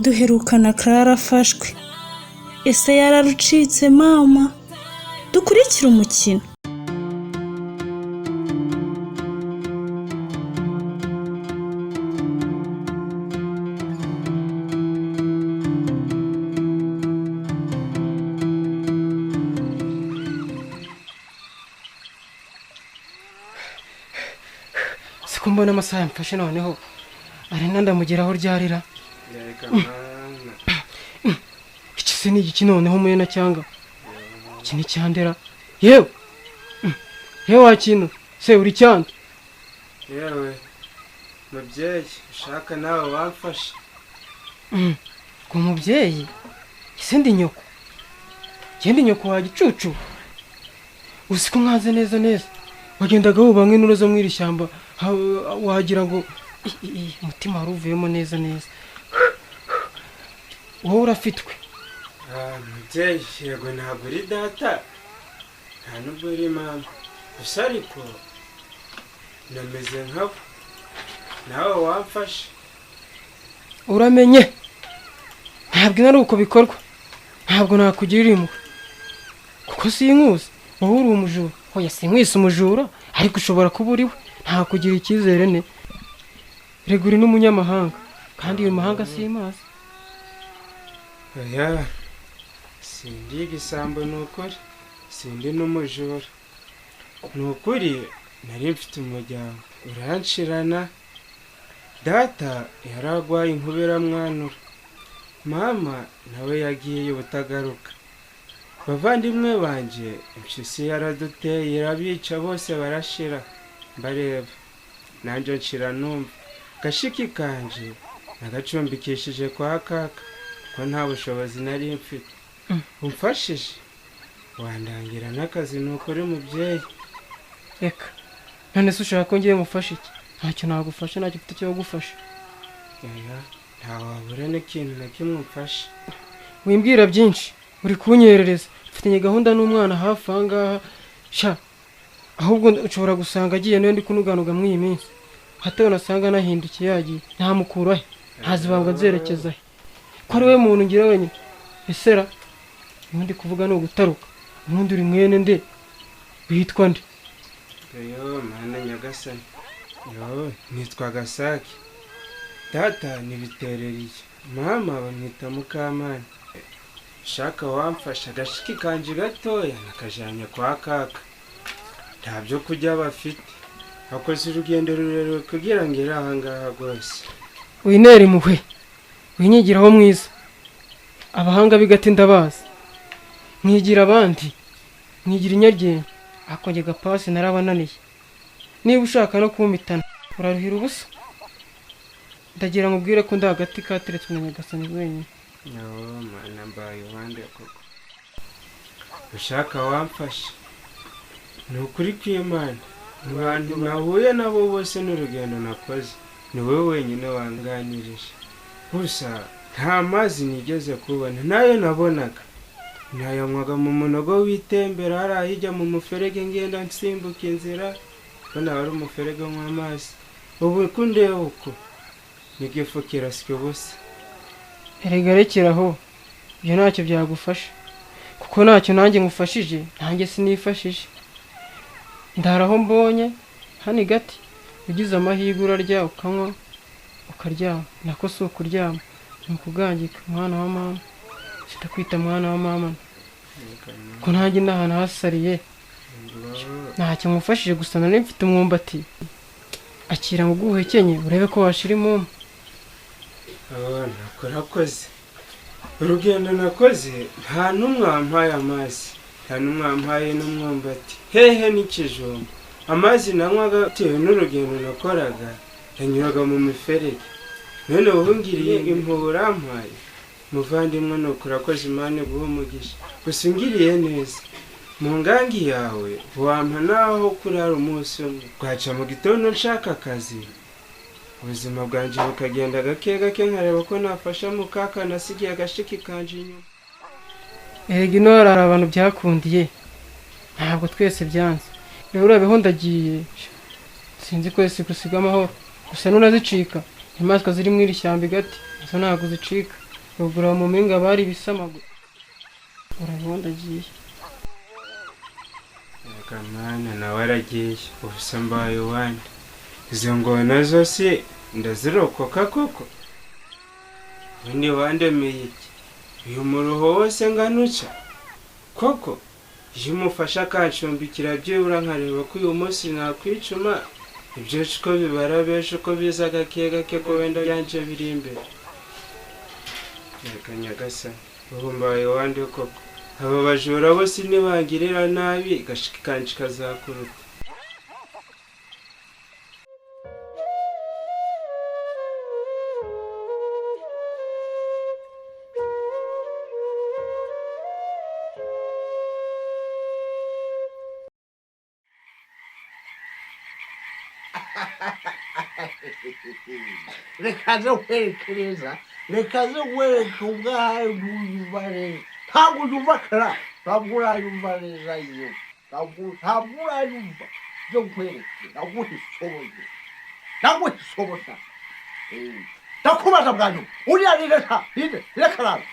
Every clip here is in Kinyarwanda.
duherukana CLARA afashwe. Ese yararucitse mama? Dukurikira umukino. Mbona amasaha mfashe noneho arenda ndamugeraho ryarira. Iki se ni iki noneho muyena cyanga iki ni cyandera yewe wakino se uri cyanda yewe mubyeyi ushaka nawe wamfashe. Ko mubyeyi ise ndi nyoko genda nyoko wa gicucu usiko nkaze neza wagendaga wubamwe n'uroza mwiri shyamba wagira ngo umutima waruvuyemo neza wowe urafitwe. Mubyeyi yego ntabwo uri data nta nubwo uri mama gusa ariko nameze nkabo nawe wamfashe. Uramenye ntabwo ari uko bikorwa, ntabwo nakugirira impuhwe kuko sinkuzi wowe uri umujura. Hoya sinkwise umujura ariko ushobora kuba uriwe, nta kugira icyizere ne. Reguri n'umunyamahanga kandi uyu mahanga simazi. Oya sindi igisambo n'ukuri, sindi n'umujura n'ukuri. Nari mfite umuryango uranshirana, data yaragwaye inkubiramwanura, mama nawe yagiye ubutagaruka, bavandimwe banje impyisi yaraduteye irabica bose barashira mbareba, nanjye nshira numva. Gashiki kanje nagacumbikishije kwa kaka ko nta bushobozi nari mfite. Umfashije wandangira n'akazi n'ukuri mubyeyi. Reka none se ushaka ko ngiye mufasha iki? Ntacyo nagufasha, ntacyo mfite cyo gufasha. Nta wabura n'ikintu na kimwe umfasha. Wimbwira byinshi uri kunyerereza. Mfitanye gahunda n'umwana hafi ahangaha sha, ahubwo ushobora gusanga agiye niyo ndi kunuganuga muri iyi minsi. Hatewe nasanga nahindukiye yagiye ntamukurahe, ntazibanga nzerekeza he ko ari we muntu ngira wenyine. Esera ndi kuvuga no gutaruka umuntu uri mwene nde witwa nde? Mana nyagasani, nitwa Gasaki, data nibitereriye, mama bamwita Mukamana. Shaka wamfasha agashiki kanje gatoya nakajanya kwa kaka, nta byo kujya bafite, akoze urugendo rurerure kugira ngo iri ahangaha rwose. Winera impuhwe winyigiraho mwiza, abahanga bigati ndabazi, mwigira abandi mwigira inyaryenge. Akonge gapasi narabananiye, niba ushaka no kumitana uraruhira ubusa. Ndagira ngo ubwire ko ndagati kateretse na Nyagasani wenyine. Mana mbaye wande koko. Ushaka wamfasha n'ukuri kw'Imana, abantu nahuye nabo bose n'urugendo nakoze ni wowe wenyine wanganirije. Gusa nta mazi nigeze kubona, nayo nabonaga nayanywaga mu munogo witembera hariya hirya mu muferege ngenda nsimbuka inzira, ko nawe ari umuferege w'amazi. Ubu kundeba uko nigifu kiraswe ubusa. Erega rekeraho, ibyo ntacyo byagufasha kuko ntacyo nanjye ngufashije, nanjye sinifashije. Ndaraho mbonye hani gati ugize amahirwe urarya ukanywa ukaryama. Nako si ukuryama ni ukugangika. Mwana wa mama sitakwita mwana wa mama ko ntanjye n'ahantu hasariye. Ntacyo ngufashije gusa nari mfite umwumbati, akira ngo uguhekenye urebe ko washira imuma. Nakoze urugendo nakoze, nta n'umwe wampaye amazi, nta n'umwe wampaye n'umwumbati, hehe n'ikijumba. Amazi nanywaga bitewe n'urugendo nakoraga yanyuraga mu miferege. None ubu ngiriye impuhwe urampaye muvandimwe, nuko urakoze Imana iguhe umugisha. Gusa ungiriye neza, mu ngangi yawe wampa naho kurara umunsi umwe, bwaca mu gitondo nshaka akazi, ubuzima bwanje bukagenda gake gake, nkareba ko nafasha mukaka nasigiye agashiki kanje inyuma. Erega ino hari abantu byakundiye, ntabwo twese byanze. Rero urabeho ndagiye, sinzi ko ese gusiga amahoro. Gusa nunazicika inyamaswa ziri mw'iri shyamba igati, izo ntabwo zicika. rugura mu mpinga bari ibisamagwe urabona agiye Kamana nawe aragiye ubusa mbaye wandi izo ngona zose ndazirokoka koko undi wandemeye iki uyu muruho wose nganuca koko iyo umufasha akancumbikira byibura nkareba ko uyu munsi nakwicuma ibyo ko bibara benshi uko biza gake gake ko wenda byanje biri imbere yakanyagasa ubu mbaye wandi koko aba bajura bose ntibangirira nabi gashiki kanje kazakuruta rekaze kwerekereza rekaze kwereka ubwahaye ntuyumva neza ntabwo uyumva kara ntabwo urayumva neza iyo ntabwo urayumva byo kwerekera ntabwo uhishoboye ndakubaza bwanyu uriya rire rekarara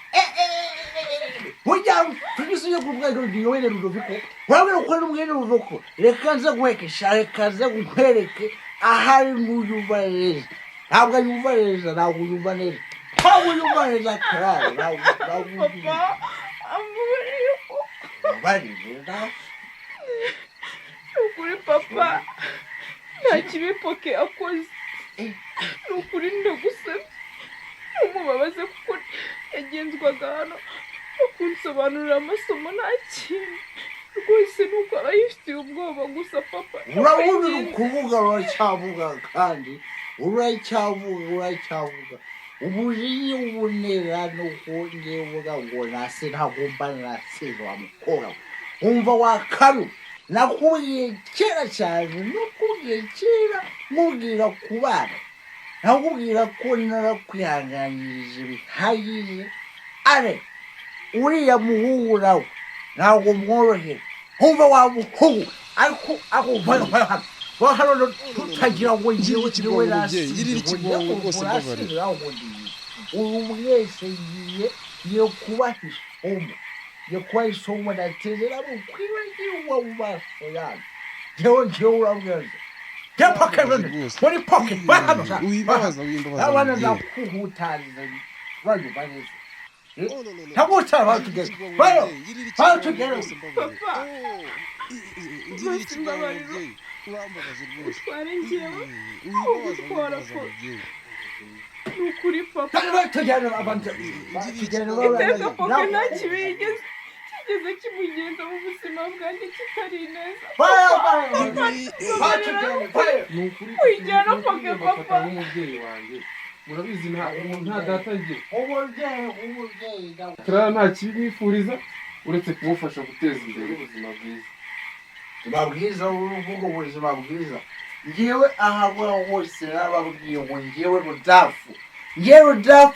ujya tugisuye ku bwego ndiyowe rudoviko wabera uko n'umwene rudoviko rekaze kwekesha rekaze kwereke ahari ntuyumva neza ntabwo yumva neza ntabwo yumva neza ntabwo yumva neza karara ntabwo ukuri papa nta kibi poke akoze nukuri ndagusabye umubabaze kuko yagenzwaga hano akunsobanurira amasomo nta kintu rwose nuko arayifitiye ubwoba gusa papa urabona ukuvuga uracyavuga kandi uracyavuga ubujinye ubunera n'ukunge uvuga ngo nase ntagomba nase wamukora umva wakaru nakubwiye kera cyane nakubwiye kera mubwira kubana nakubwira ko narakwihanganirije bihagije are uriya muhungu nawe ntabwo mworohera umva wa muhungu ariko akuvana hano tutagira ngo ngewe nasi uyu mwese ngiye kubahisha ngiye kubahisha natezera mukwibagiwe mu maso yanyu ngewe urabweza muri pocket abana ndakuhutariza uranyumva neza ntabwo utara batugeze batugere papa bose mbabarira utware ngewe ugutwara ko nukuri papa iteka poke nta kibi kigeze kimugenza mu buzima bwanjye kitari neza wijyana poke papa murabizi nta data ngira CLARA nta kibi mwifuriza uretse kumufasha guteza imbere ubuzima bwiza uruvuga ubuzima bwiza ngewe ahabura hose nababwiye ngo ngewe rudafu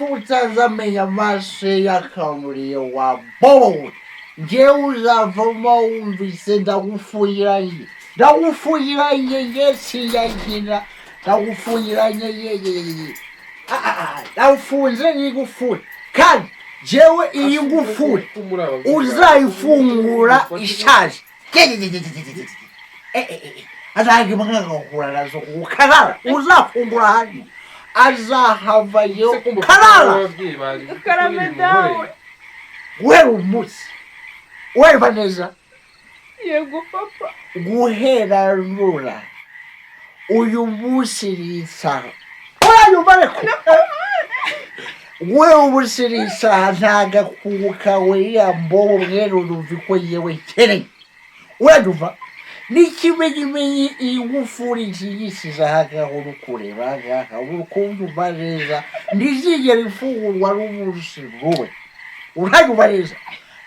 utazamenya amaso yakamuriye wa bobo ngewe uzavamo wumvise ndagufuyiranye yesi yagira ndagufuyiranye yeye ndawufunze n'igufuri kandi jewe iyi ngufuri uzayifungura ishaje azagima nkagahura nazo kukarara uzafungura hano azahavayo karara karame dawe guhera umunsi ureba neza yego papa guhera nura uyu munsi n'isaha uranyumva reko wewe ubusirisa ntagakuka we yambo mwero ruviko yewe kere uranyumva n'ikimenyimenyi ingufuri nziyisiza hagahoro kureba agahoro kumva neza ndizigera ifungurwa n'umunsi wowe uranyumva neza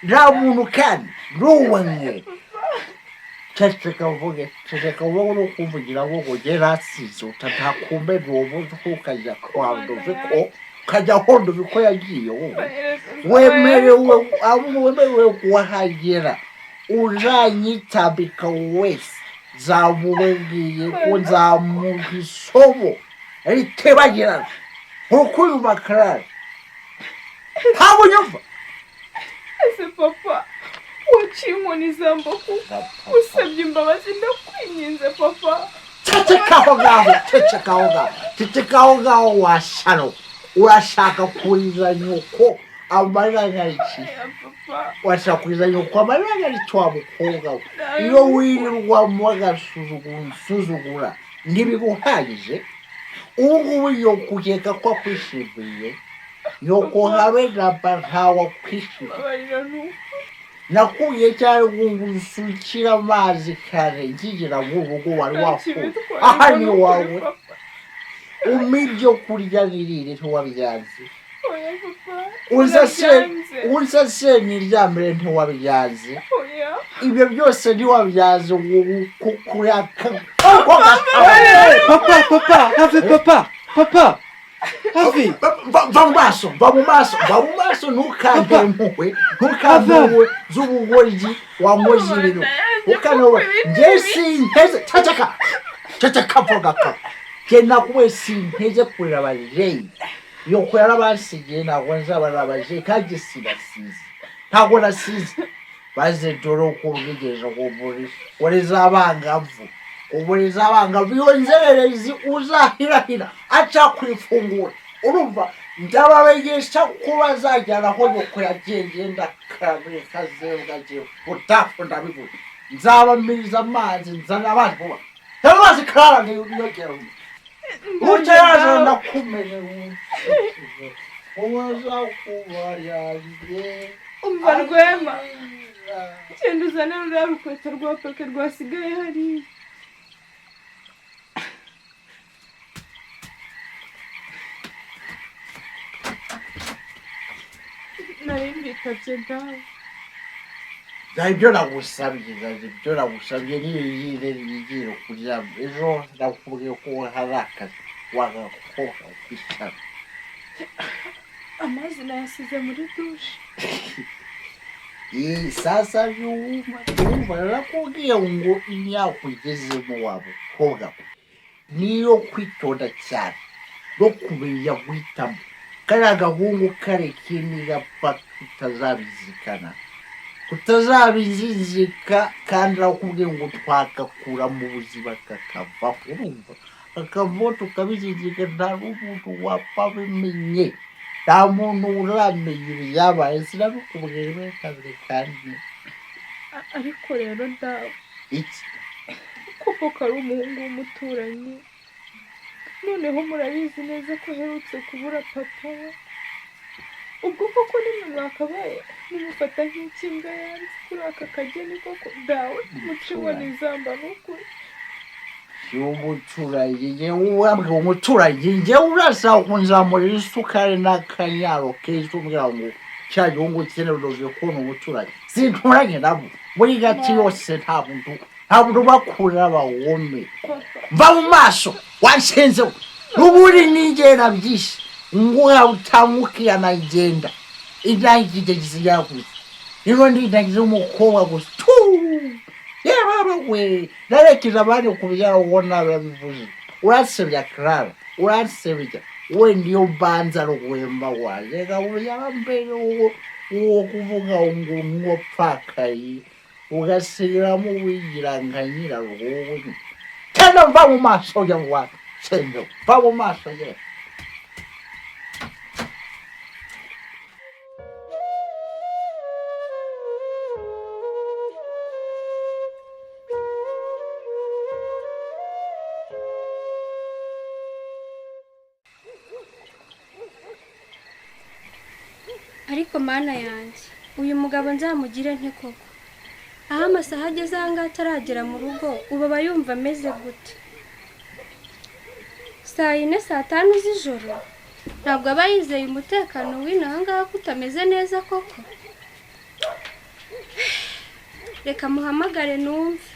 nta muntu kandi n'uwanye ceceka uvuge no kumvugira ngo gera asize utatakumbe n'uwo ukajya kwandoveko kajya hondo biko yagiye wowe wemerewe kuhagera uzanyitabika wese zamubwiye ko nzamuhisomo ritebagirana ukuyumva CLARA ntabwo nyumva ese papa waciye inkoni izamba kuko usabye imbabazi ndakwinginze papa. cecekaho ngaho washano urashaka kuriza nyoko amarira nyariki washaka kuriza nyoko amarira nyariki wa mukobwa we iyo wirirwa mu agasuzugura ntibiguhagije ubu ngubu yo kugeka ko akwishimiye nyoko habe namba ntawe akwishimiye nakubwiye cyane ngo usukire amazi kare nkigira ngo urugo wari wafuye aha ni wawe umibyo kurya birire ntiwabyanze uza se niryamire ntiwabyanze ibyo byose ntiwabyanze kukuraka papa hafi va mu maso ntukambe z'ubugoryi wankoze ibintu ukanoba njye sinteze cacaka vuga ka njye nakuwe sinteze kurera abajeyi yoko yarabasigiye ntabwo nzabara abajeyi kandi sinasize ntabwo nasize baze dore uko ubwigeje ngo muri z'abangavu uburi z'abangavu iyo nzererezi uzahirahira aca kwifungura urumva ndababegesha kuba zajyana aho nyoko yagiye ngenda kabiri kazebwa giye utafu ndabivuga nzabamiriza amazi nzana abandi vuba amazi CLARA ntiyogera uca yaje ndakumene uwaza kuba yanjye umva Rwema genda uzane ruriya rukweto rwa peke rwasigaye hariya. nari mbitabye dawe ibyo nagusabye niyo yigire kuryama ejo nakubwiye ko hari akazi wagakora ukishyura amazi nayasize muri dushe. sasa yumva narakubwiye ngo imyaka ugezemo wa mukobwa niyo kwitonda cyane no kumenya guhitamo kariya gahungu kareke nigapfa utazabizizika kandi arakubwiye ngo twakakura mu buzima kakavaho urumva kakavaho tukabizizika nta n'umuntu wapfa bimenye nta muntu uramenye ibyabaye sinabikubwira rimwe kabiri kandi ariko rero dawe iki kuko kari umuhungu w'umuturanyi noneho murabizi neza ko aherutse kubura papa we ubwo koko nimwe mwakabaye nimufata nk'ikimbwa yanze kuri aka kageni koko dawe mucibona izamba n'ukuri umuturanyi njyewe urasaba kunzamurira isukari n'akanyaro keza umbwira ngo cya gihugu ukeneye udoze kubona umuturanyi sinturanye nabo muri gati yose nta muntu bakurira abawome mva mu maso wanshenzeho n'ubundi nigera byinshi nguha utamukiya nagenda indangigeze yaguze niba ndindagize umukobwa gusa yaba we narekeza abandi kubyara ubona babivuze urasebya CLARA urasebya we ndiyo banza rugwemba waje gaburya mbere uwo kuvuga ngo mwopfakaye ugasigiramo wigira nka nyirarugo kandi mva mu maso ya wa sendo mva mu maso ye ariko mana yanjye uyu mugabo nzamugire nte koko aho amasaha ageze aha ngaha ataragera mu rugo ubu aba yumva ameze gute saa yine saa tanu z'ijoro ntabwo aba yizeye umutekano w'inaha ngaha ko utameze neza koko reka muhamagare numve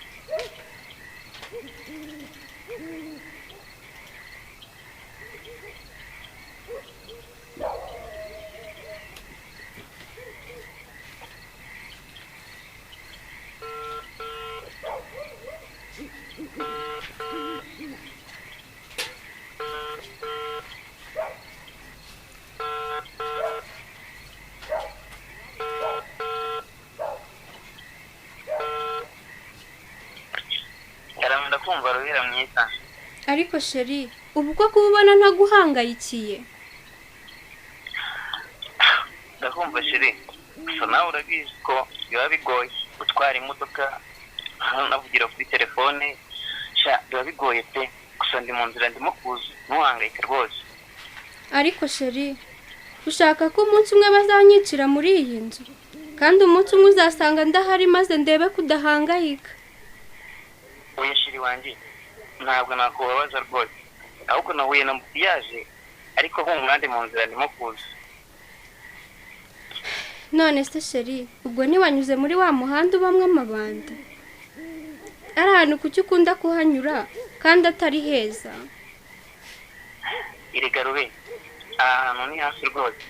ndakumva ruhira mwiza. ariko sheri ubu ko kububona ntaguhangayikiye. Ndakumva shiri. Gusa nawe urabizi ko biba bigoye gutwara imodoka navugira kuri telefone. Biba bigoye pe. Gusa ndi mu nzira ndimo kuza. Ntuhangayike rwose. ariko sheri ushaka ko umunsi umwe bazanyicira muri iyi nzu kandi umunsi umwe uzasanga ndahari maze ndebe kudahangayika. Oya shiri wanjye ntabwo nakubabaza rwose, ahubwo nahuye na yaje ariko nk'umwandi mu nzira ndimo kuza. none se sheri ubwo ntiwanyuze muri wa muhanda ubamwe amabanda? ari ahantu kuki ukunda kuhanyura kandi atari heza? Irigarube ahantu ni hafi rwose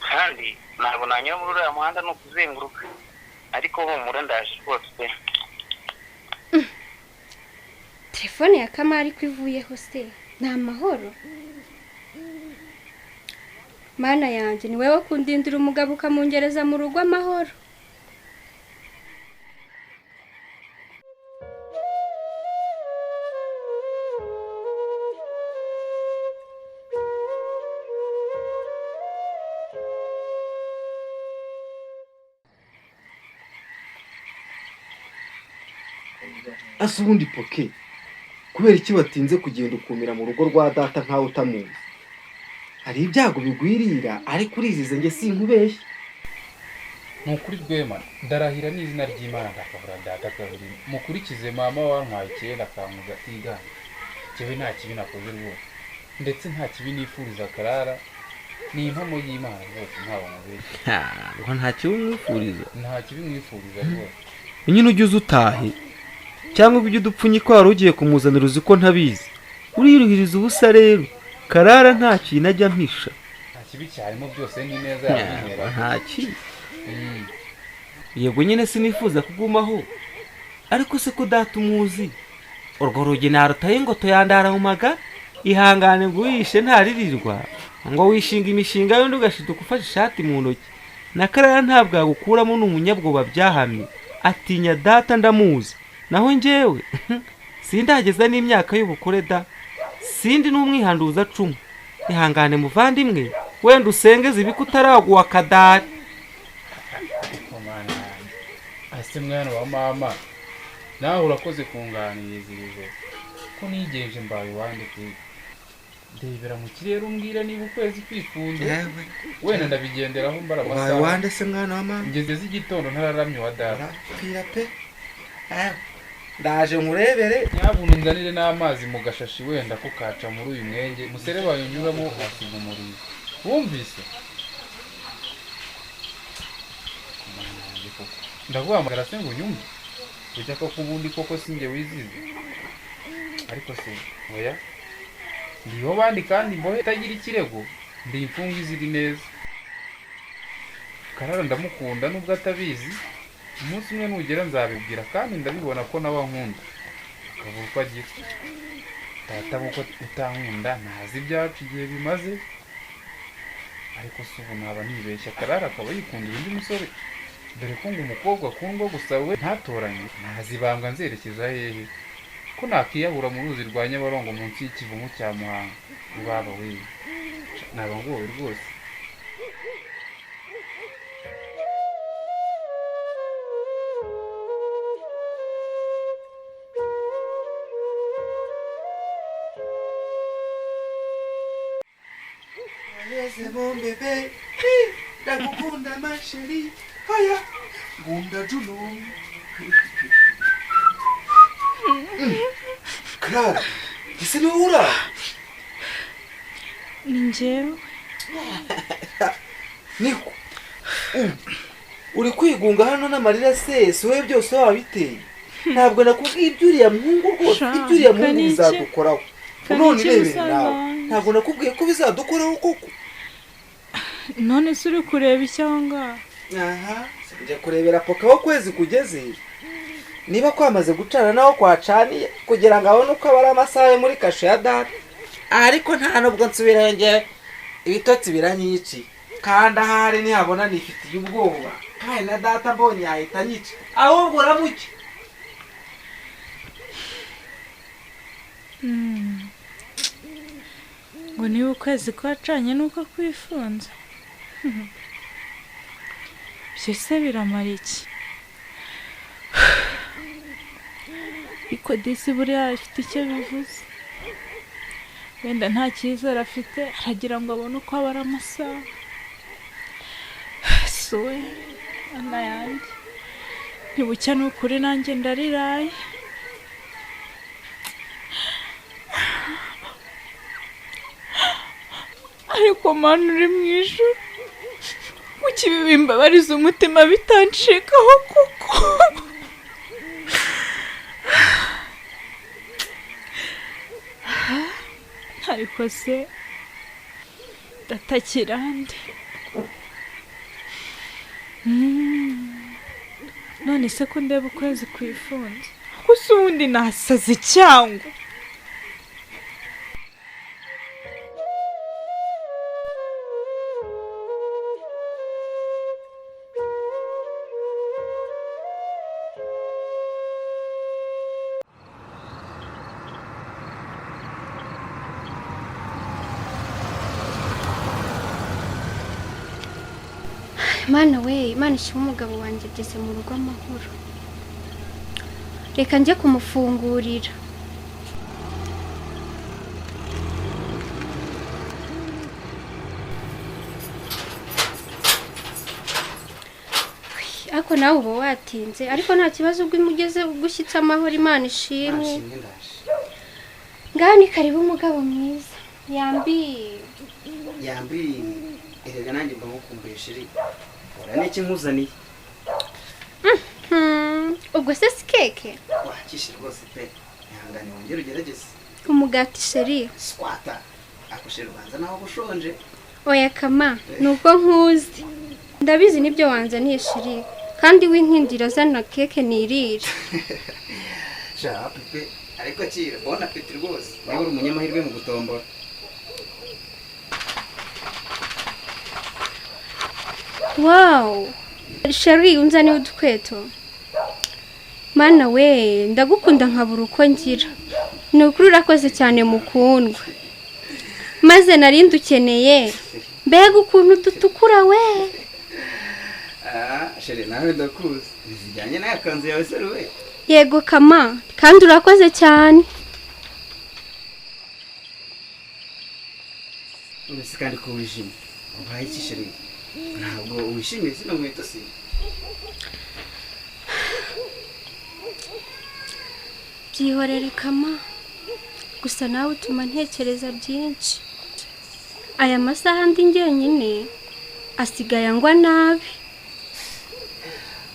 kandi ntabwo nanyura muri uriya muhanda ni ukuzenguruka, ariko humura ndaje rwose pe. telefone ya Kamari ko ivuyeho se ni amahoro? mana yanjye ni wowe kundindira umugabo ukamungereza mu rugo amahoro. asa ubundi poke kubera iki watinze kugenda ukumira mu rugo rwa data nkawe utamuzi? hari ibyago bigwirira ariko urizize njye sinkubeshye. ni ukuri Rwema, ndarahira n'izina ry'Imana ndakabura data kabiri mukurikize mama wantwaye kera akanguza atigana. Jewe nta kibi nakoze rwose, ndetse nta kibi nifuriza CLARA. ni impamo y'Imana rwose ntawe mubeshye. nta kibi mwifuriza? nta kibi mwifuriza rwose. nyine ujye uza utahe cyangwa ujye udupfunyika wari ugiye kumuzanira uzi ko ntabizi. uriruhiriza ubusa rero. CLARA nta kintu ajya mpisha. nta kibi cyarimo byose ni neza yabinera. nta kibi. yego nyine sinifuza kugumaho ariko se ko data umuzi urwo rugi narutaye ngo tuyandara mu maga ihangane ngo uyishe ntaririrwa ngo wishinga imishinga y'undi ugashiduka ufashe ishati mu ntoki. na CLARA ntabwo yagukuramo n'umunyabwoba byahamye atinya data ndamuzi. naho njyewe sindageza n'imyaka y'ubukure da, sindi n'umwihanduza cumu. ihangane muvandimwe wenda usengeze ibiko utaraguwa kadari. ase mwana wa mama nawe urakoze kunganiriza ibizo ko nigenje mbaye wandike. ndebera mu kirere umbwira niba ukwezi kwifunze wenda ndabigenderaho mbarabasaha. wande se mwana wa mama? ngeze z'igitondo ntararamye wa data. pira pe. ndaje nkurebere. nyabuntu nzanire n'amazi mu gashashi wenda ko kaca muri uyu mwenge musere bayunyuramo hasiga umurizo. wumvise? ndaguhamagara se ngo unyumve ujya ko kubundi koko sinjye wizize. ariko se oya ndiho bandi kandi mbohe itagira ikirego ndi imfunga iziri neza. CLARA ndamukunda nubwo atabizi. umunsi umwe nugera nzabibwira kandi ndabibona ko nawe ankunda akavuga uko agira. data kuko utankunda ntazi ibyacu igihe bimaze, ariko se ubu naba nibeshya CLARA akaba yikundira undi musore? dore ko ngo umukobwa akundwa gusa we ntatoranye. ntazibanga nzerekeza hehe ko nakiyahura mu ruzi rwa Nyabarongo munsi y'ikivumu cya Muhanga. baba we naba ngowe rwose. bebe ndagukunda masheri haya ngunda juno. CLARA ese niwe ura? ni njyewe. niko uri kwigunga hano n'amarira sese wowe byose wabiteye? ntabwo nakubwiye ibyo uriya muhungu rwose, ibyo uriya muhungu bizadukoraho. none irebere nawe ntabwo nakubwiye ko bizadukoraho koko. none se uri kureba icyo aho ngaho? njya kurebera poka aho kwezi kugeze niba kwamaze gucana naho kwacaniye kugira ngo abone uko abara amasaha yo muri kasho ya data. ariko nta nubwo nsubirayo njyewe ibitotsi biranyiciye kandi ahari ntihabona nifitiye ubwoba. kandi na data mbonye yahita anyica ahubwo uramuke. ngo niba ukwezi kwacanye nuko kwifunza. Byose biramara iki? Ariko disi buriya afite icyo bivuze. Wenda nta cyizere afite, aragira ngo abone uko abara amasaha. Sowe ana yanjye ntibucya ni ukuri nanjye ndariraye. Ariko Mana uri mu ijuru, kuki ibi bimbabariza umutima bitancikaho koko? Ariko se ndatakira nde? None se ko ndeba ukwezi kwifunze, gusa ubundi nasaze cyangwa? Mana we, Mana ishima umugabo wanjye ageze mu rugo amahoro. Reka njye kumufungurira. Ako nawe uba watinze, ariko nta kibazo ubwo imugeze gushyitsa amahoro. Imana ishimwe. Ngani karibu umugabo mwiza. Yambi erega nanjye mbamukumbuye shiri. Ora n'iki nkuzaniye? Ubwo se si keke? Wakishe rwose pe. Ihangane wongere ugerageze. Umugati sheri. Swata. Akoshera ubanza naho gushonje. Oya kama, nuko nkuzi. Ndabizi nibyo wanzaniye sheri. Kandi winkindira zana keke nirire. Sha pepe, ariko kira bona apeti rwose. Niba uri umunyamahirwe mu gutombora. Wow! Sheri unzaniye udukweto. Mana we, ndagukunda nkabura uko ngira. Ni ukuri urakoze cyane mukundwa. Maze narindi ukeneye. Mbega ukuntu dutukura we. Sheri nawe ndakuzi. Zijyanye n'akanzu yawe se we. Yego kama, kandi urakoze cyane. Uretse kandi ko wishimye. Ubaye iki sheri? Ntabwo wishimiye zino nkweto se? Byihorere kama. Gusa nawe utuma ntekereza byinshi. Aya masaha ndi njyenyine asigaye angwa nabi.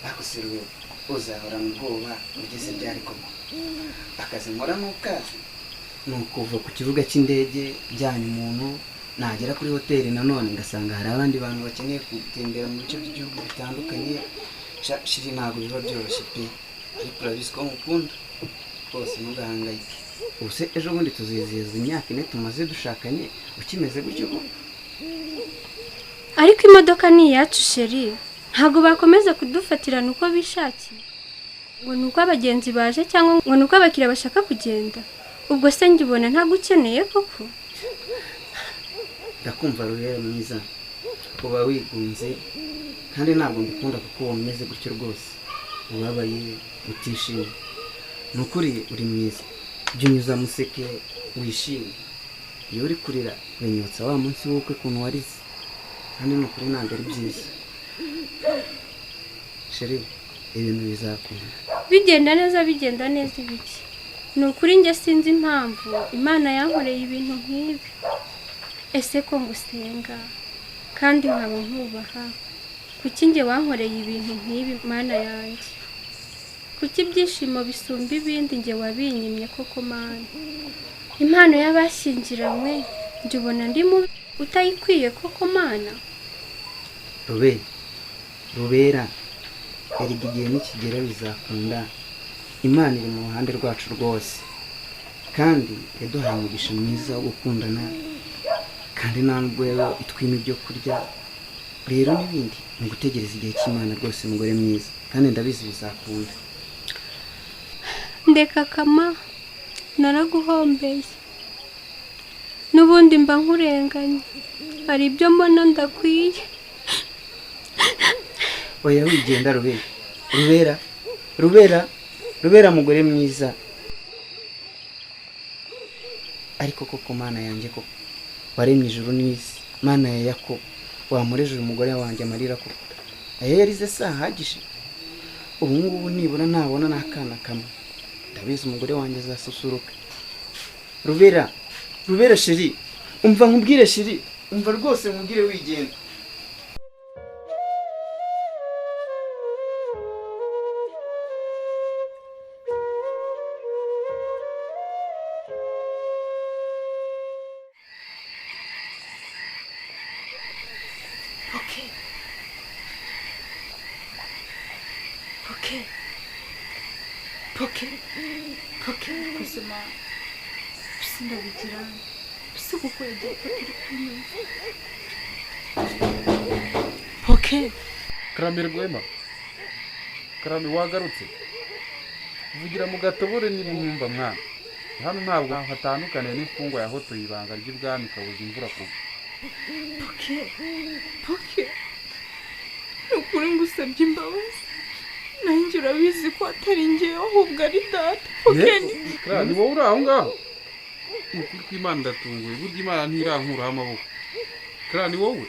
Bakusiruwe uzahora mu bwoba ugeze byari koma. Akazi nkora n'ukazi. Nukuva ku kibuga cy'indege byanye umuntu nagera kuri hoteli nanone ngasanga hari abandi bantu bakeneye gutembera mu bice by'igihugu bitandukanye. Shiri ntabwo biba byoroshye pe. Ariko urabizi ko mukunda. Bose ntugahangayike. Ubuse ejo bundi tuzizihiza imyaka 4 tumaze dushakanye ukimeze gutyo. Ariko imodoka ni iyacu sheri. Ntabwo bakomeza kudufatirana uko bishakiye. Ngo nuko abagenzi baje cyangwa ngo nuko abakiriya bashaka kugenda. Ubwo se ngibona ntagukeneye koko. Ndakumva rero mwiza. Kuba wigunze kandi ntabwo mbikunda kuko wameze gutyo rwose. Ubabaye utishimye. Nukuri uri mwiza. Byunyuza museke wishimye. Iyo uri kurira wenyotsa wa munsi w'ukwe kuntu warize. Kandi nukuri ntabwo ari byiza. Sheri, ibintu bizakunda. Bigenda neza ibiki. Nukuri njye sinzi impamvu Imana yankoreye ibintu nk'ibi. Ese ko ngusenga kandi nkaba nkubaha. Kuki njye wankoreye ibintu nk'ibi Mana yanjye? Kuki ibyishimo bisumba ibindi njye wabinyimye koko Mana? Impano y'abashyingiranywe ndibona ndimo utayikwiye koko Mana. Rubera erega igihe nikigera bizakunda. Imana iri mu ruhande rwacu rwose kandi yaduhaye umugisha mwiza wo gukundana kandi ntabwo rero itwima ibyo kurya. Rero n'ibindi ni gutegereza igihe cy'Imana rwose mugore mwiza kandi ndabizi bizakunda. Ndeka kama naraguhombeye n'ubundi mba nkurenganye hari ibyo mbona ndakwiye. oya wigenda rubera mugore mwiza. ariko koko mana yanjye koko waremye ijuru n'isi, mana ya Yakobo wamureje umugore wanjye amarira koko ayo yarize sahagije. ubu ngubu nibura nabona n'akana kamwe ndabizi umugore wanjye azasusuruka. rubera sheri, umva nkubwire sheri, umva rwose nkubwire wigenda. Poke buzima sindabigira bise kuko yagiye turi kunyumva. Poke Karame Rwema, Karame wagarutse vugira mu gatobore n'ibumva mwana. Hano ntabwo hatandukane n'imfungwa yahotoye ibanga ry'ibwami kabuza imvura kugwa. Poke nukuri ngusabye imbabazi, nanjye urabizi ko atari njyewe ahubwo ari data. Kara ni wowe uri aho ngaho? Ukuri kw'Imana ndatunguye, burya Imana ntirankuraho amaboko. Kara ni wowe?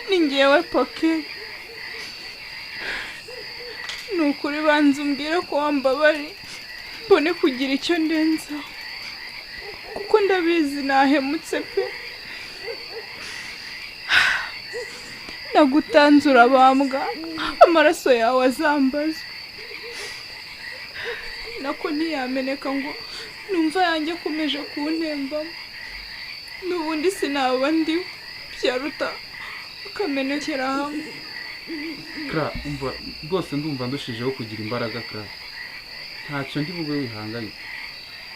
Ni njyewe Poke. Nukuri banza umbwire ko wambabariye mbone kugira icyo ndenzaho, kuko ndabizi nahemutse pe. nagutanze urabambwa, amaraso yawe azambazwa, nako ntiyameneka ngo numva yanjye akomeje kuntembamo. n'ubundi sinaba ndiwe, byaruta ukamenekera hamwe. Kara umva rwose ndumva ndushijeho kugira imbaraga Kara, ntacyo ndi bube wihanganye.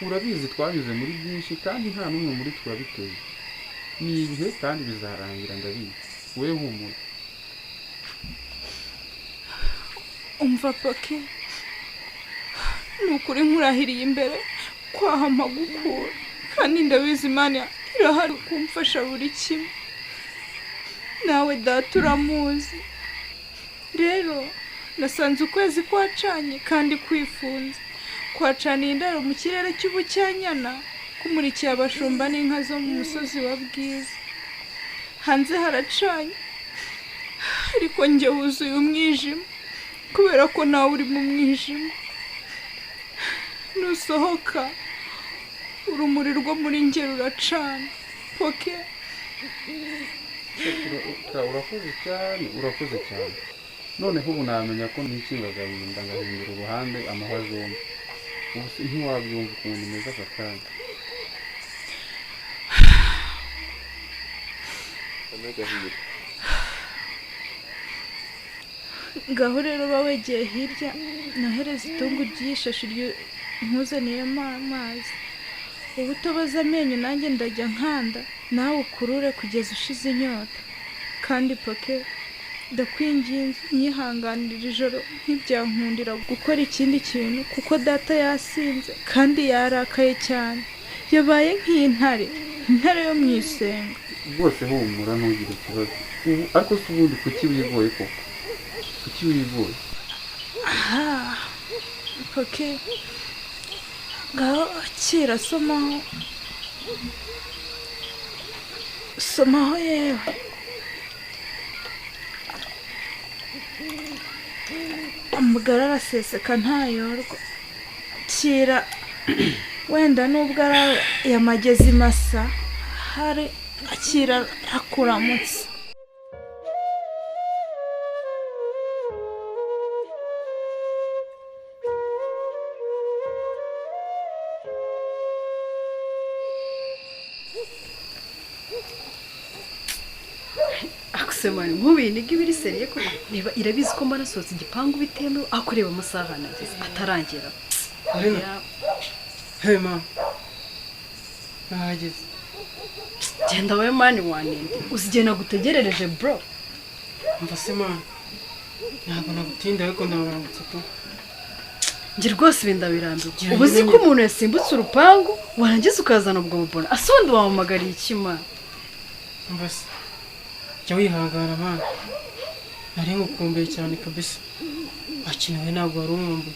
urabizi twanyuze muri byinshi kandi nta n'umwe muri twe wabiteye. ni ibihe kandi bizarangira ndabizi, wowe humura. umva Poke, nukuri nkurahiriye imbere kwaha amagukura, kandi ndabizi Imana irahari kumfasha buri kimwe. nawe data uramuzi. rero nasanze ukwezi kwacanye kandi kwifunze, kwacaniye indaro mu kirere cy'ubucyanyana, kumurikiye abashumba n'inka zo mu musozi wa Bwiza. hanze haracanye, ariko njye wuzuye umwijima kubera ko nawe uri mu mwijima. nusohoka urumuri rwo muri njye ruracana. Poke urakoze cyane. noneho ubu namenya ko nikinga agahinda ngahindura uruhande amahwa zombi. ubu ntiwabyumva ukuntu umeze aka kanya. ngaho rero uba wegeye hirya nohereza itungo ry'ishashi nkuzaniyemo amazi. ubu utobaza amenyo nanjye ndajya nkanda, nawe ukurure kugeza ushize inyota. kandi Poke ndakwinginze nyihanganira ijoro ntibyankundira gukora ikindi kintu, kuko data yasinze kandi yarakaye cyane, yabaye nk'intare, intare yo mu isenga. rwose humura ntugire ikibazo. ariko se ubundi kuki wigoye koko? kuki wigoye? Poke ngaho kira somaho yewe. amagara araseseka ntayorwa. kira wenda nubwo ari yamagezi masa, hari akira akuramutse. akusemani nk'ubintu ibiri seriye ko niba irabizi ko mba nasohotse igipangu bitemewe, aho kureba amasaha nageze atarangera. Hey ma, nahageze. genda we mani wanende, usigiye nagutegerereje bro. Mva se mani, ntabwo nagutinda ariko ndabaramutse tu. njye rwose ibinda birambiwe ubu uzi ko umuntu yasimbutse urupangu warangiza ukazana ubwo bubona asundi wamamagariye ikima mbese jya wihangana mwana nari ngukumbuye cyane kabisa akinawe ntabwo wari umwumbuye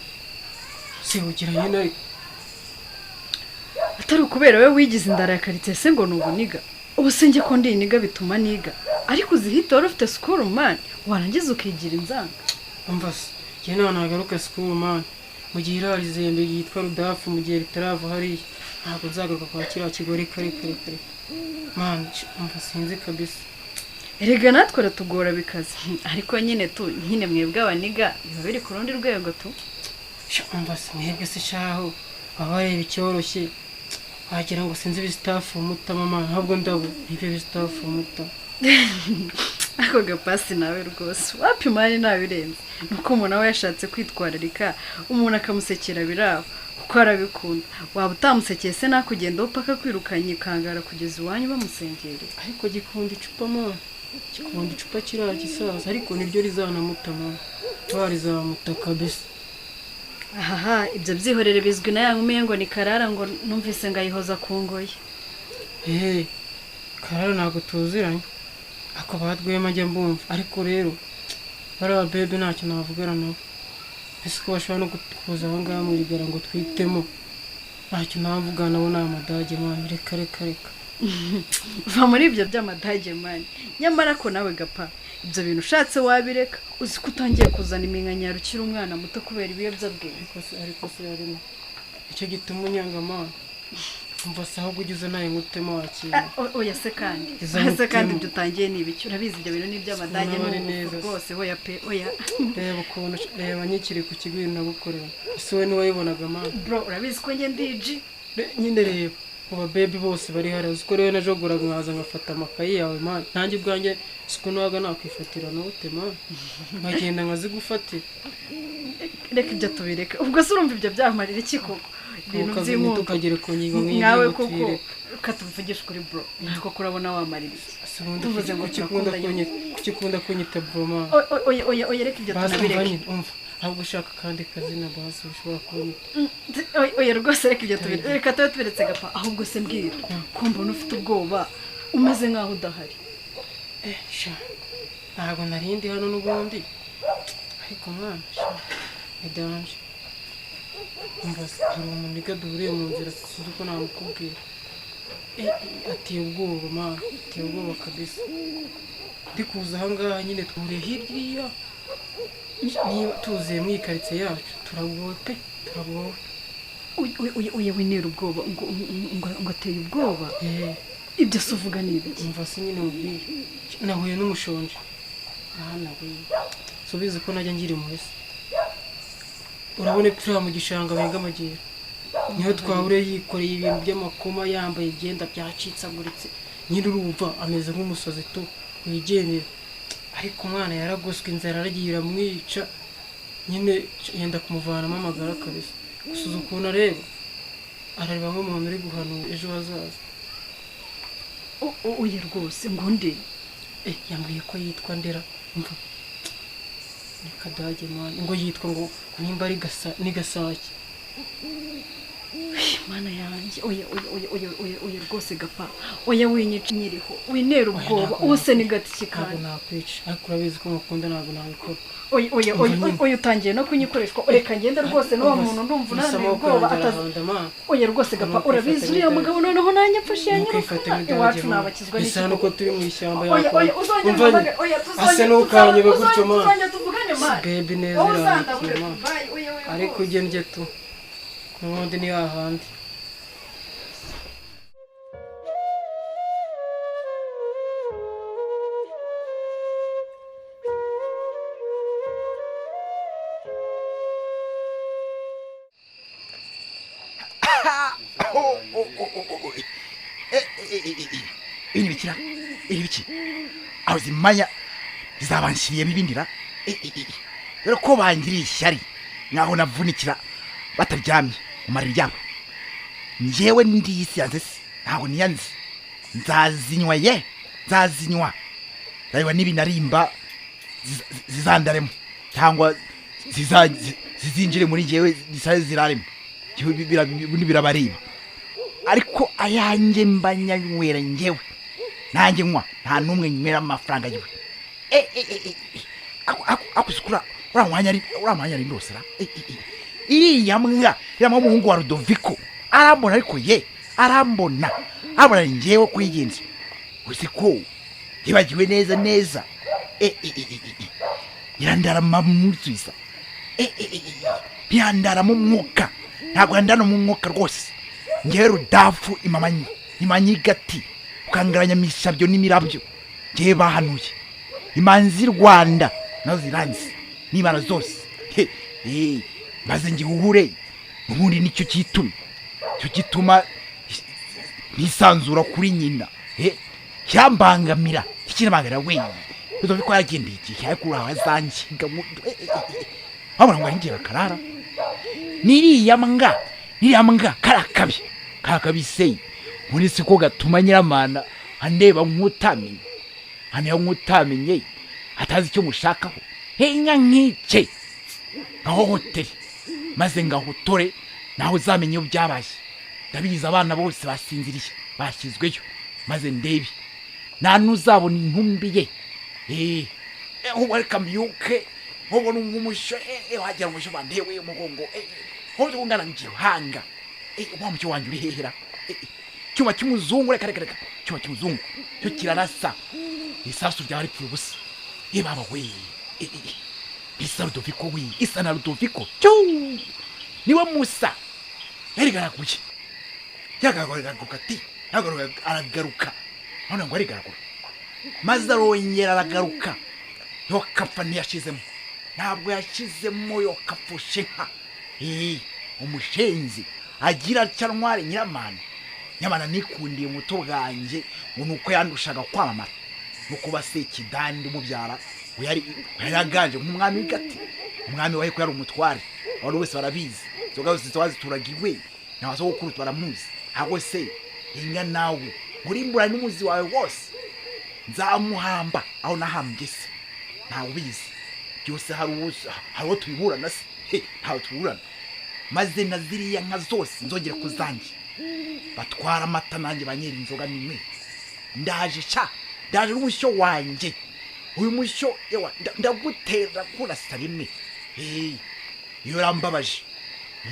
se ugira nyine ariko atari ukubera we wigize indara ya karitsiye se ngo ni ubuniga ubu se njye ko ndi iniga bituma niga ariko uzihita wari ufite sikuru mani warangiza ukigira inzanga mbese njye nawe nagaruka sikuru mani mu gihe irari izembe yitwa rudafu mu gihe ritarava hariya ntabwo nzagaruka kwa kiriya kigo reka mani mbese sinzi kabisa erega natwe ratugora bikaze ariko nyine mwebwe abaniga biba biri ku rundi rwego tu mbese mwebwe se shaho baba bareba icyoroshye wagira ngo sinzi ibisitafu umuta mama ntabwo ndabo ibyo bisitafu umuta ako gapasi nawe rwose wapimani nabirenze nuko umuntu aba yashatse kwitwararika umuntu akamusekera biraho kuko arabikunda waba utamusekeye se nakugenda upaka kwirukanye ikangara kugeza iwanyu bamusengereye ariko gikunda icupa mama gikunda icupa kiriya gisaza ariko niryo rizanamuta mama twarizamuta kabisa ahaha ibyo byihorere bizwi na ya nkumi ngo ni KLARA ngo numvise ngo ayihoza ku ngoyi KLARA ntabwo tuziranye ako badwema njya mbumva ariko rero bariya bebe ntacyo navugana nabo ese ko bashobora no kuza aho ngaho mwigara ngo twitemo ntacyo navugana nabo ni amadage mani reka va muri ibyo by'amadage mani nyamara ko nawe gapa ibyo bintu ushatse wabireka uzi ko utangiye kuzana iminkanyaro ukiri umwana muto kubera ibiyobyabwenge ariko se yarimo icyo gituma unyangamana umva se ahubwo ugize nawe nkutemo wakira oya se kandi ibyo utangiye ni ibiki urabizi ibyo bintu ni iby'amadage n'ubuvuzi rwose oya pe oya reba ukuntu reba nyikiri ku kigo ibintu nagukorera ese we niwayibonaga mani bro urabizi ko njye ndiji nyine reba uba baby bose bari hariya uzi ko rero najogoraga nkaza ngafata amakayi yawe mani nanjye ubwanjye siko nawaga nakwifatira note mani nkagenda nkazigufatira reka ibyo tubireka ubwo se urumva ibyo byamarira iki koko ibintu by'impundu tukagera ku ngingo nk'iyi nawe koko ukatuvugisha kuri bro nzi ko kurabona wamarira tuvuze ngo ukikunda kunyita bro mani oya reka ibyo tunabireke ahubwo ushaka kandi kazina basi ushobora kuboneka oya rwose reka ibyo tubireke reka tube tubiretse gapa ahubwo se mbwira kumva ufite ubwoba umeze nk'aho udahari sha ntabwo narindi hano n'ubundi ariko mwana sha ni danje mbese hari umuntu niga duhuriye mu nzira sinzi uko namukubwira ateye ubwoba mwana ateye ubwoba kabisa ndi kuza ahangaha nyine twuriye hirya niba tuzuye mu ikaritsiye yacu turagowe pe turagowe uye winera ubwoba ngo ateye ubwoba ibyo se uvuga ni ibiki mva se nyine mubwire nahuye n'umushonje nahuye subize ko najya ngira impuhwe se urabona turiya mu gishanga benga amagera niho twahuriye yikoreye ibintu by'amakoma yambaye ibyenda byacitsaguritse nyine urumva ameze nk'umusozi tu wigendera ariko umwana yaragoswe inzara aragiye iramwica nyine yenda kumuvanamo amagara kabisa gusuza ukuntu areba arareba nk'umuntu uri guhanura ejo hazaza oya rwose ngo nde yambwiye ko yitwa Ndera mva ni kadage mwana ngo yitwa ngo nimba ari ni Gasake mana yanjye oya rwose gapa oya winyica nyiriho winera ubwoba wose ni gati kikana ntabwo nakwica ariko urabizi ko mukunda ntabwo nabikora oya utangiye no kunyikoreshwa reka ngende rwose n'uwo muntu ndumva unaniwe ubwoba oya rwose gapa urabizi uriya mugabo noneho nanjye mfashe yanyiruka iwacu nabakizwa n'iki bisa nuko turi mu ishyamba asa n'ukanyiba gutyo mana baby neza irangiye ariko ugende tu n'ubundi ni hahandi ibiki aho zimanya zizabanshiriyemo ibindira dore ko bangiriye ishyari nkaho navunikira bataryamye mu mariri yabo njyewe ndiyisi yanze se ntabwo niyanze nzazinywa nzazinywa reba n'ibinarimba zizandaremo cyangwa zizinjire muri jewe zisaze zirarimo birabareba ariko ayanjye mbanyanywera njyewe nanjye nywa nta numwe nywera amafaranga yiwe akusikura uramwanya ari ndosera iriya mbwa y'umuhungu wa Rudoviko arambona ariko ye arambona abona njyewe kwigenza usiko yibagiwe neza irandara mamutwisa yandara mu mwuka ntabwo yandana mu mwuka rwose njyewe Rudafu imanyi gati ukangaranya mishabyo n'imirabyo njyewe bahanuye imanzi Rwanda nazo ziranzi n'imana zose maze ngihuhure ubundi nicyo gituma nisanzura kuri nyina cyambangamira ikinabangamira we Rudoviko yagendeye igihe ariko azangiga abona ngo arinjira CLARA niriya mbwa karakabi se muri siko gatuma nyiramana andeba nk'utamenye atazi icyo mushakaho inka nk'ice ngaho hoteli maze ngahutore naho uzamenye iyo byabaye ndabizi abana bose basinziriye bashyizweyo maze ndebe nta n'uzabona intumbi ye ubareka myuke ubona umusho wagira umusho bandewe umugongo hoje ungana ngiruhanga wa mucyo wanjye uri hehera cyuma cy'umuzungu reka cyuma cy'umuzungu cyo kirarasa isasu rya ari ubusa baba we Ibisa Rudoviko we isa na Rudoviko niwe Musa yarigaraguye yagaruka ati aragaruka none ngo arigaraguye maze arongera aragaruka yo kapfa ntiyashizemo ntabwo yashizemo yo kapfushe nka umushenzi agira cyantware nyamana nikundiye muto bwanjye ngo nuko yandushaga kwamamara nuko basekidandi umubyara yaraganje nk'umwami gati umwami wahe ko yari umutware abantu wese barabizi zoga zituragiwe nabazo gukuru baramuzi aho se inga nawe muri mbura n'umuzi wawe wose nzamuhamba aho nahambye se ntawe ubizi byose hari tubiburana se ntawe tuburana maze naziriya nka zose nzongera kuzanjye batwara amata nanjye banyera inzoga nimwe ndaje n'umushyo wanjye uyu mushyo yewa ndagutera kurasa rimwe iyo rambabaje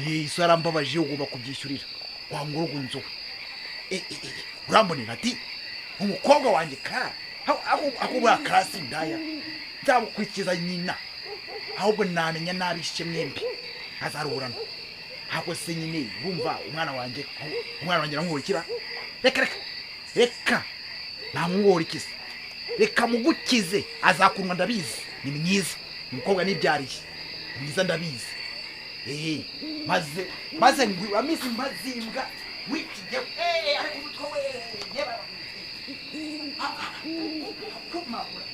iso yarambabaje ugomba kubyishyurira wangurugu nzo urambonera ati umukobwa wanjye CLARA aho bwa class ndaya nzabukwikiza nyina ahubwo namenya nabishe mwembi azarurana hako se nyine bumva umwana wanjye nkurikira reka namwurikiza reka mugukize azakunwa ndabizi ni mwiza umukobwa nibyariye mwiza ndabizi maze ngwira misi mazimbwa wikije ariko umutwe we yeba kumabura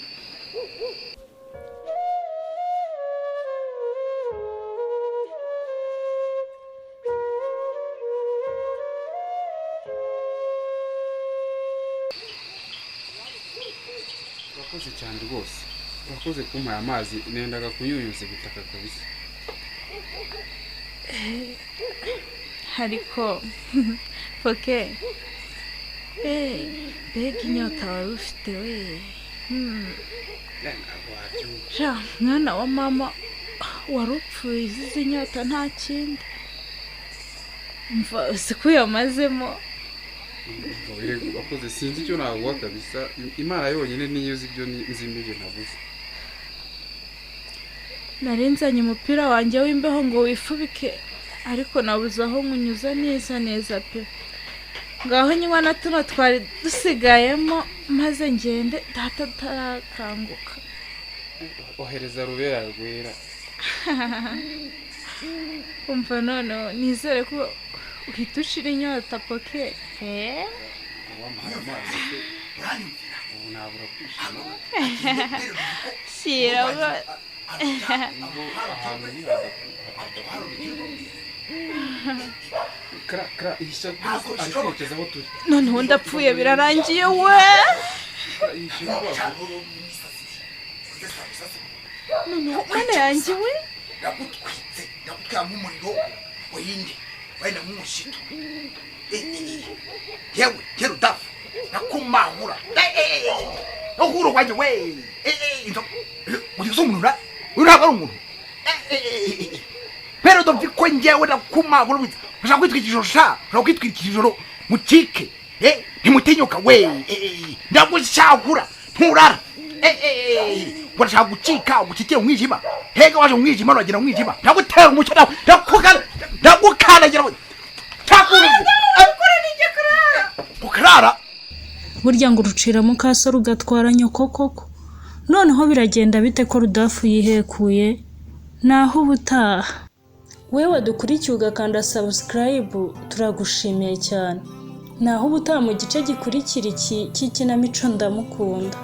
urakoze cyane rwose urakoze kumpaye amazi nendaga kuyuyuza ibitaka kabisa ariko poke mbega inyota wari ufite we mwana wa mama wari upfuye izize inyota nta kindi mva usiku yamazemo urakoze sinzi icyo naguha kabisa imana yonyine niyo uzi ibyo nzimije navuze narinzanye umupira wanjye w'imbeho ngo wifubike ariko nabuze aho nkunyuza neza pe ngaho nywa na tuno twari dusigayemo maze ngende data tarakanguka ohereza rubera rwera umva none nizere ko uhita ushira inyota poke shyira noneho ndapfuye birarangiye we noneho mana yanjye we ndagutwitse ndagutwara nk'umuriro w'indi wenda nk'umushitu yewe kera udafu nakumahura uhuru wanjye we urizo umuntu uyu ntabwo ari umuntu pero dovye ko njyewe nakumahura ushaka kwitwika ijoro sha ushaka kwitwika ijoro mutike ntimutinyuka we ndagushakura nturara urashaka gucika gukikira umwijima hega waje umwijima uragira umwijima ndagutera umucyo ndagukanagira ukarara burya ngo urucira mu kaso rugatwara nyoko koko noneho biragenda bite ko rudafu yihekuye naho ubutaha wewe dukurikiye ugakanda subscribe turagushimiye cyane naho ubutaha mu gice gikurikira iki cy'ikinamico ndamukunda.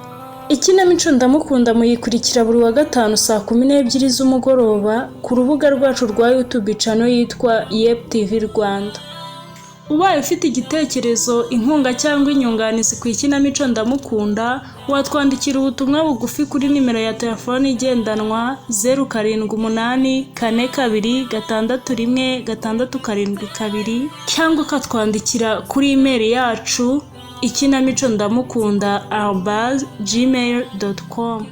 Ikinamico ndamukunda muyikurikira buri wa gatanu saa 12 z'umugoroba ku rubuga rwacu rwa YouTube channel yitwa YEP TV Rwanda. Ubaye ufite igitekerezo, inkunga cyangwa inyunganizi ku ikinamico ndamukunda, watwandikira ubutumwa bugufi kuri nimero ya telefone igendanwa 0784426672 cyangwa ukatwandikira kuri email yacu ikinamico-ndamukunda@gmail.com.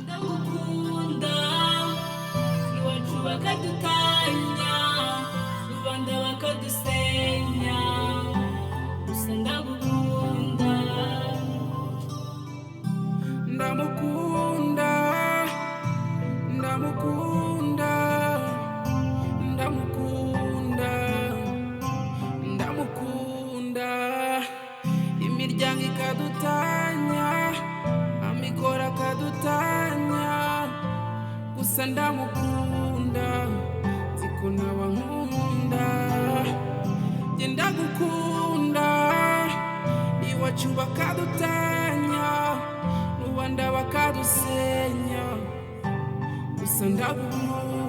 Ndamukunda, ndamukunda, ndamukunda, ndamukunda. Imiryango ikadutanya, amikoro akadutanya, gusa ndamukunda, nziko nabankunda. Jye ndagukunda, iwacu bakadutanya, rubanda bakadusenya, gusa ndagukunda.